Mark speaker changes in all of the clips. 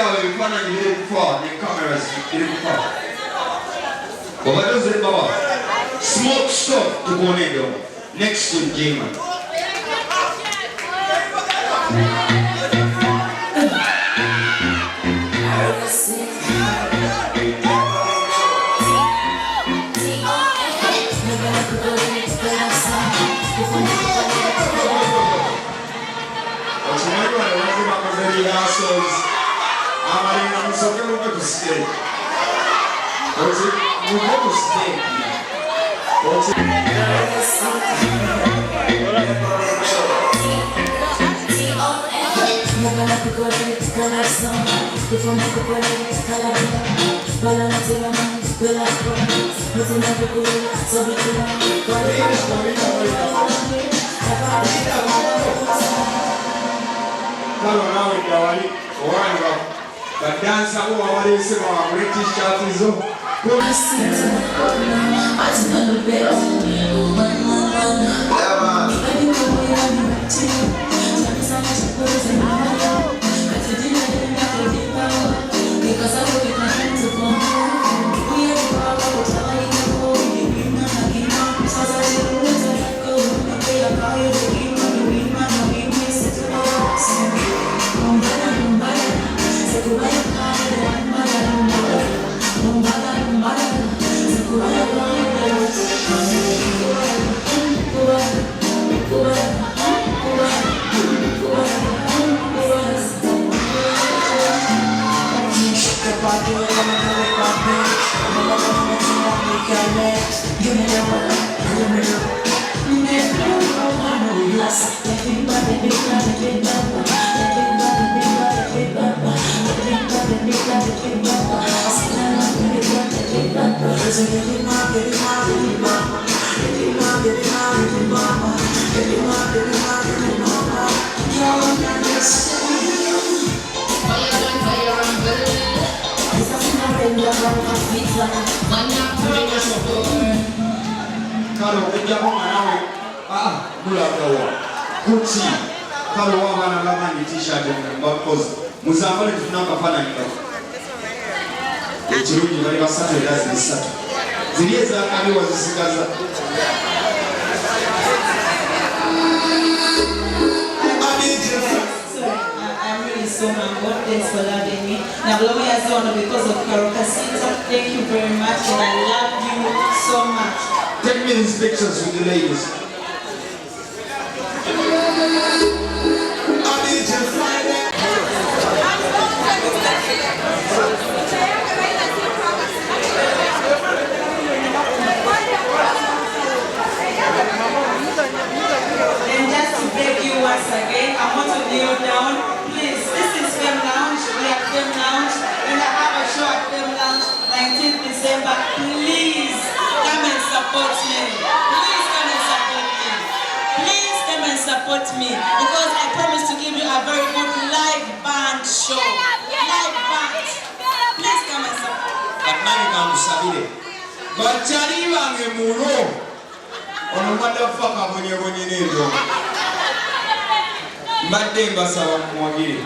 Speaker 1: out in front of you, didn't fall. The cameras didn't fall. But what does it Baba? Smoke stuff to go in there. Next to J-Man. But dance who are they say about British artists oh. Karol, ujjamu mwanawe gula gawa kuti Karol wabana lamani t-shirt bekoze muzambale tunakafanana ekirungi bali basatu era zisatu ziri ezakaliwa zisigaza
Speaker 2: So humble, thanks for loving me. Now blow me as one because of Karol Kasita. Thank you very much and I love you so much.
Speaker 1: Take me these pictures with the ladies. I need to find it.
Speaker 2: And just to beg you once again, I want to kneel down. Please, this is Femme Lounge. We are Femme Lounge. And I have a show at Femme Lounge, 19th December. Please come and support me. Please come and support me. Please come and support me. Because I promise to give you a very good live band show. Live band. Please come and support me.
Speaker 1: But now you can sabide. But Chariva me muro. Ono motherfucker when you're nendo. Mbademba sawa mwagiri.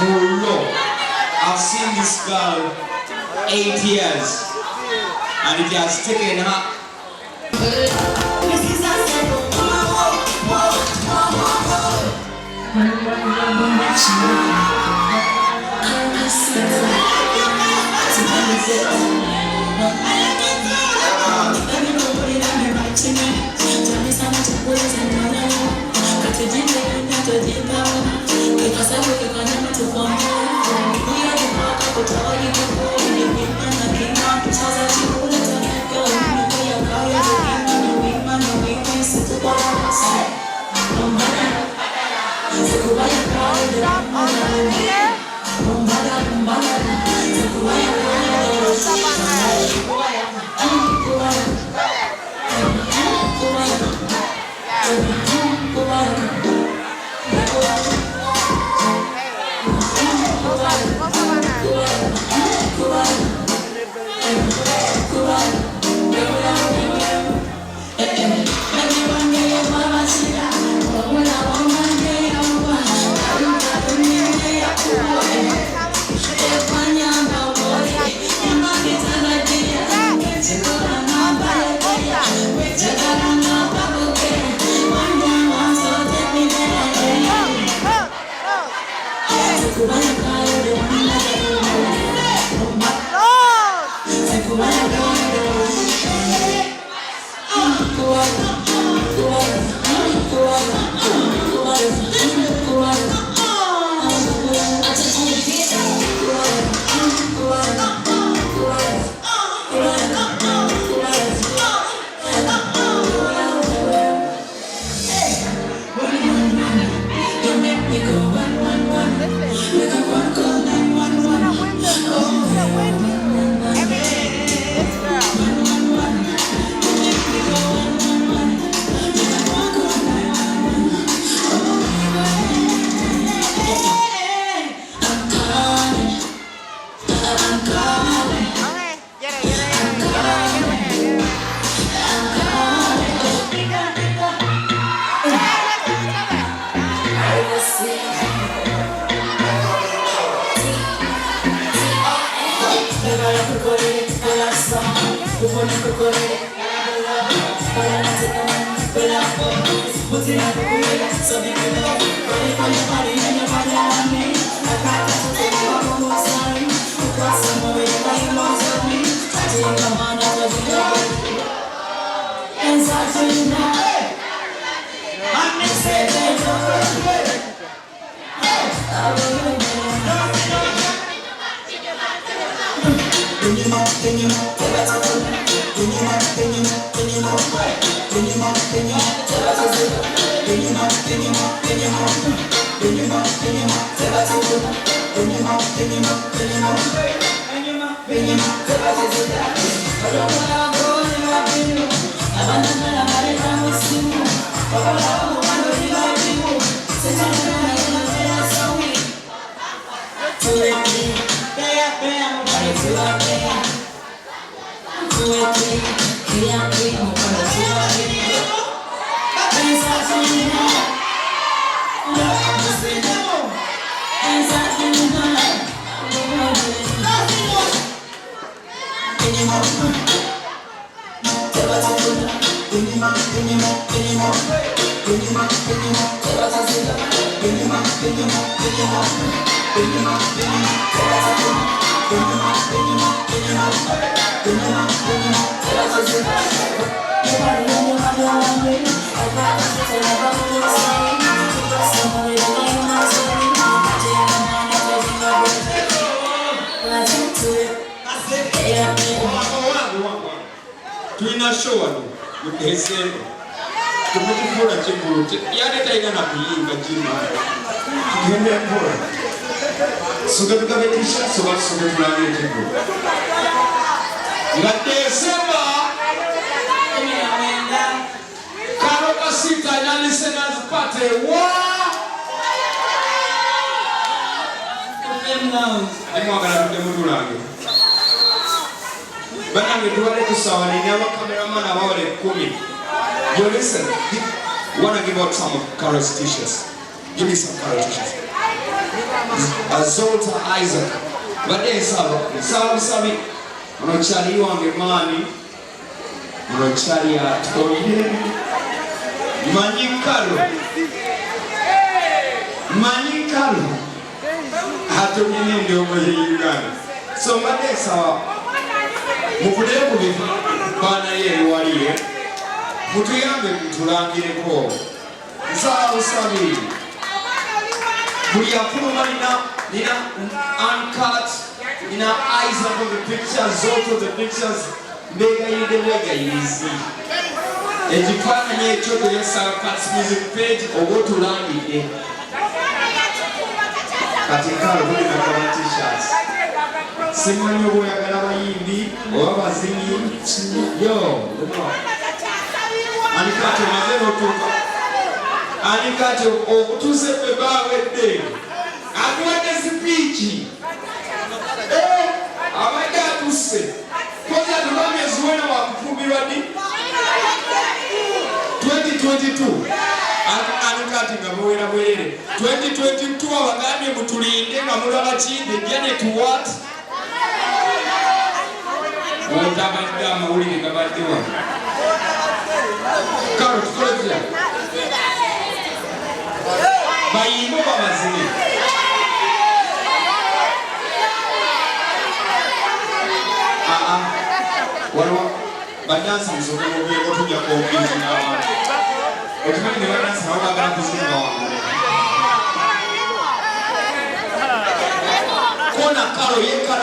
Speaker 1: Muro. I've seen this girl 8 years. And it has taken her. Tuina show mukese tumukufura chinguru yade taina na kuyinga jima tugende mpora suka tukabetisha suka tulange chinguru ngate sema Karol kasita na listeners pate wa Emwagala tutemutulange Banange tuwale tusawale ni aba cameraman abawale 10. You listen. Wanna give out some of Karol's t-shirts? Give me some Karol t-shirts. Azolta Isaac. Bade sabo sabi. Unochali wange mani. Unochali atoye. Manyi Karol. Hato nini ndio mwenye Uganda. So bade sawa. Mukudere ku bifu bana ye waliye mutuyambe kutulangireko nsabusabi kuyafuluma nina uncut nina eyes on the pictures zoto the pictures mbegayirizi ekifaananyi ekyo tuyesa Cats music page obotulangidde kati Karol tulina t-shirts simanyi obweyagala abayimbi oba bazinyi yo anikati omaze n'otuuka anikati okutuusa effe baawedde atuwadde sipiiki abadde atusse koza tubamyezi wena wakufumbirwa ddi 2022 anikati nga muwera bwerere 2022 abagambye mutulinde nga mulaba kindi Janet what Otabadde amawulire gabadde wano Karol tukole tutya bayimbe oba bazine waliwo badansi musoke mubeeko tujja kwogezi n'abantu okimanyi ne badansi nabo bagala kuzinga wangule kona Karol yekala